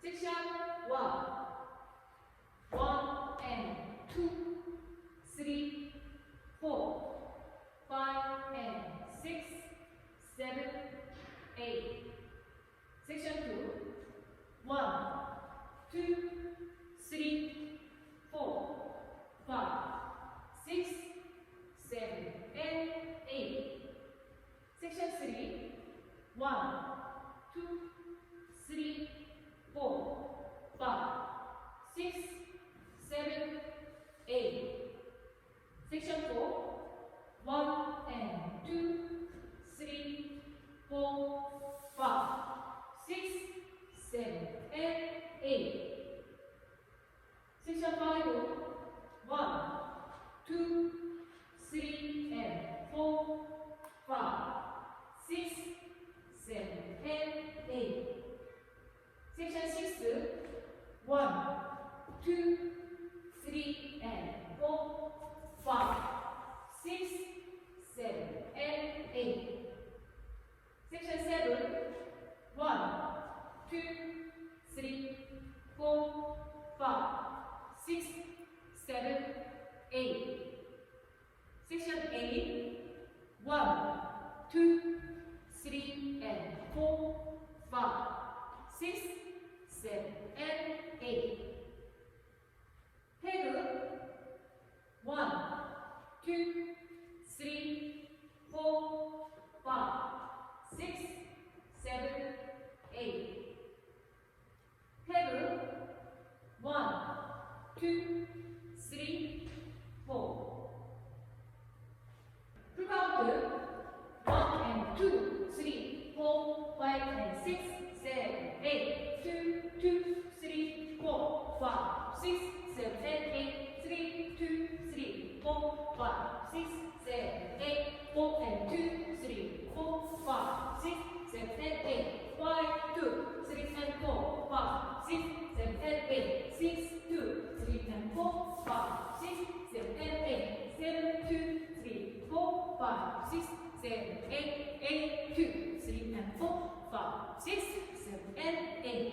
Section 1, 1 and 2, 3, 4, 5 and 6, 7, 8. Section 2, 1, 2, 3, 4, 5, 6, 7, and 8. Section 3, 1, 2, 3, 4, 5, 6, 7, 8. Section 4, 1 and 2, 3, 4, 5, 6, 7, and 8. Section 5, 1, 2, 3, and 4, 5, 6, 7, and 8. Section 6, 1, 2, 3, and 4, 5, 6, 7, and 8. Section 7, 1, 2, 3, 4, 5, 6, 7, 8. Section 8, 1, 2, 3, and 4, 5, 6, 7, and 8. Tag 1, 2, 3, 4, 5, 6, 7, 8. Tag 1, 2, 3, 4. 풀카운트 1 and 2, 3, 4, 5 and 6, 7, 8. 2, 2, 3, 4, 5, 6, 7, 8. 3, 2, 3, 4, 5, 6, 7, 8. 4 and 2, 3, 4, 5, 6, 7, 8. 5, 2, 3 and 4, 5, 6, 7, 8. 6, 2, 3 and 4, 5, 6, 7, 8. 7, 2, 3, 4, 5, 6, 7, 8. 8, 2, 3 and 4, 5, 6, 7, and 8.